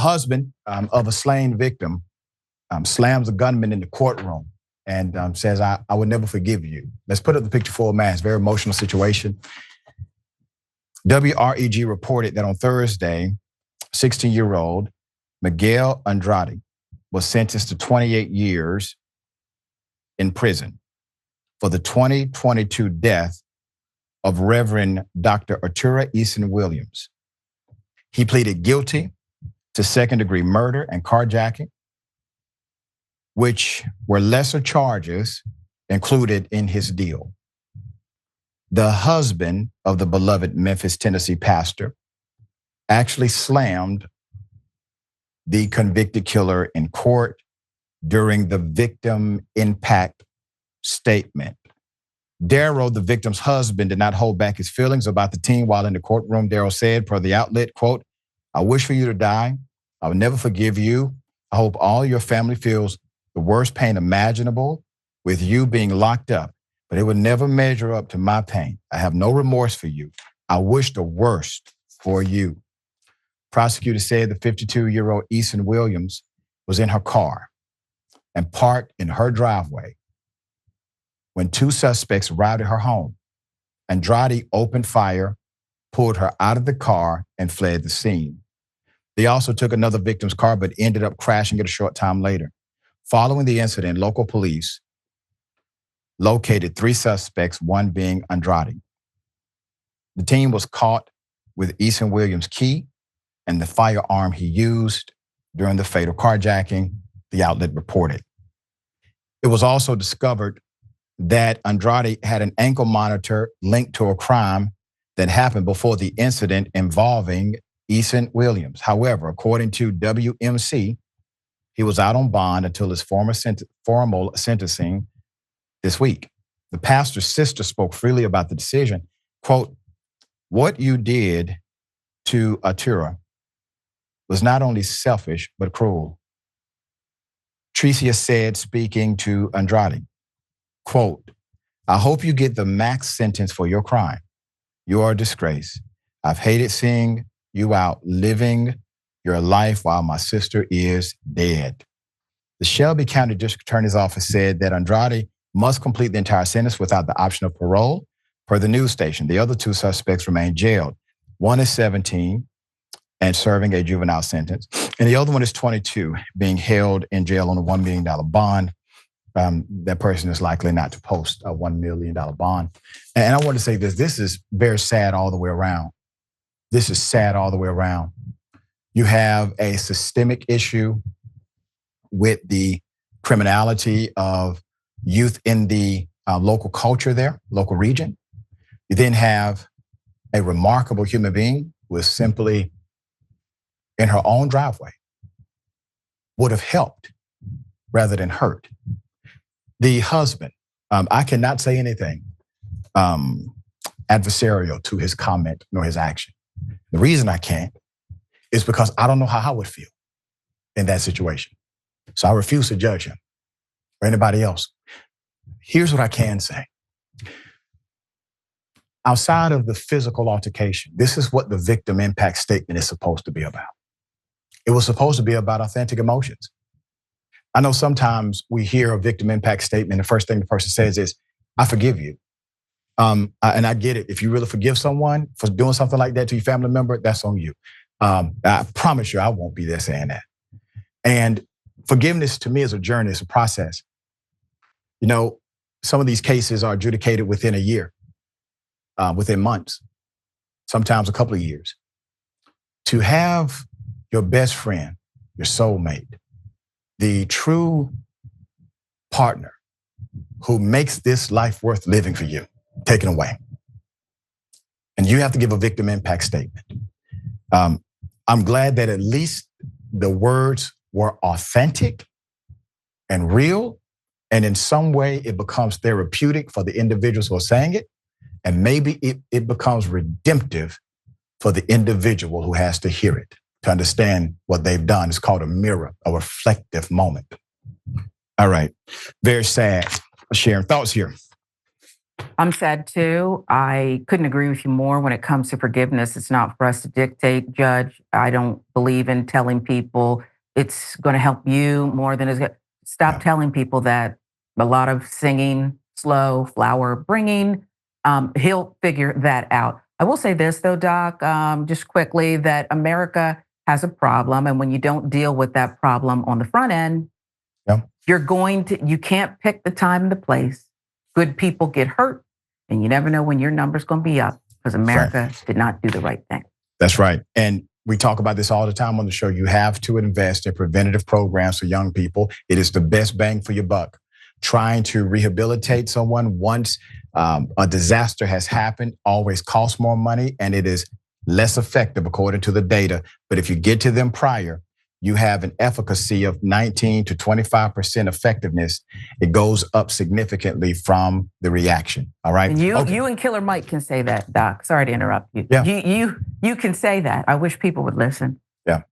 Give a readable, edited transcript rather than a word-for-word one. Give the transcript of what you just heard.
husband of a slain victim slams a gunman in the courtroom and says, I would never forgive you. Let's put up the picture full mass. Very emotional situation. WREG reported that on Thursday, 16-year-old Miguel Andrade was sentenced to 28 years in prison for the 2022 death of Reverend Dr. Autura Eason-Williams. He pleaded guilty to second-degree murder and carjacking, which were lesser charges included in his deal. The husband of the beloved Memphis, Tennessee pastor actually slammed the convicted killer in court during the victim impact statement. Darrell, the victim's husband, did not hold back his feelings about the teen while in the courtroom. Darrell said, per the outlet, quote, "I wish for you to die. I will never forgive you. I hope all your family feels the worst pain imaginable with you being locked up, but it would never measure up to my pain. I have no remorse for you. I wish the worst for you." Prosecutor said the 52-year-old Eason-Williams was in her car and parked in her driveway when two suspects arrived at her home. Andrade opened fire, pulled her out of the car, and fled the scene. They also took another victim's car, but ended up crashing it a short time later. Following the incident, local police located three suspects, one being Andrade. The team was caught with Eason-Williams' key and the firearm he used during the fatal carjacking, the outlet reported. It was also discovered that Andrade had an ankle monitor linked to a crime that happened before the incident involving Eason-Williams. However, according to WMC, he was out on bond until his formal sentencing this week. The pastor's sister spoke freely about the decision. Quote, "What you did to Autura was not only selfish, but cruel." Tricia said, speaking to Andrade, quote, "I hope you get the max sentence for your crime. You are a disgrace. I've hated seeing you out living your life while my sister is dead." The Shelby County District Attorney's Office said that Andrade must complete the entire sentence without the option of parole, per the news station. The other two suspects remain jailed. One is 17 and serving a juvenile sentence, and the other one is 22, being held in jail on a $1 million bond. That person is likely not to post a $1 million bond. And I want to say this is very sad all the way around. This is sad all the way around. You have a systemic issue with the criminality of youth in the local culture there, local region. You then have a remarkable human being who is simply in her own driveway, would have helped rather than hurt. The husband, I cannot say anything adversarial to his comment nor his action. The reason I can't is because I don't know how I would feel in that situation. So I refuse to judge him or anybody else. Here's what I can say. Outside of the physical altercation, this is what the victim impact statement is supposed to be about. It was supposed to be about authentic emotions. I know sometimes we hear a victim impact statement, the first thing the person says is, "I forgive you." And I get it. If you really forgive someone for doing something like that to your family member, that's on you. I promise you, I won't be there saying that. And forgiveness to me is a journey, it's a process. You know, some of these cases are adjudicated within a year, within months, sometimes a couple of years. To have your best friend, your soulmate, the true partner who makes this life worth living for you, taken away. And you have to give a victim impact statement. I'm glad that at least the words were authentic and real, and in some way it becomes therapeutic for the individuals who are saying it, and maybe it becomes redemptive for the individual who has to hear it, to understand what they've done. It's called a mirror, a reflective moment. All right, very sad. Sharon, thoughts here? I'm sad too. I couldn't agree with you more when it comes to forgiveness. It's not for us to dictate, judge. I don't believe in telling people it's going to help you more than it's going to. Stop telling people that. A lot of singing, slow, flower bringing. He'll figure that out. I will say this though, Doc, just quickly, that America has a problem. And when you don't deal with that problem on the front end, you can't pick the time and the place. Good people get hurt, and you never know when your number's going to be up because America did not do the right thing. That's right. And we talk about this all the time on the show. You have to invest in preventative programs for young people. It is the best bang for your buck. Trying to rehabilitate someone once a disaster has happened always costs more money, and it is less effective according to the data. But if you get to them prior, you have an efficacy of 19 to 25% effectiveness. It goes up significantly from the reaction. All right. And you and Killer Mike can say that, Doc. Sorry to interrupt you. Yeah. You can say that. I wish people would listen.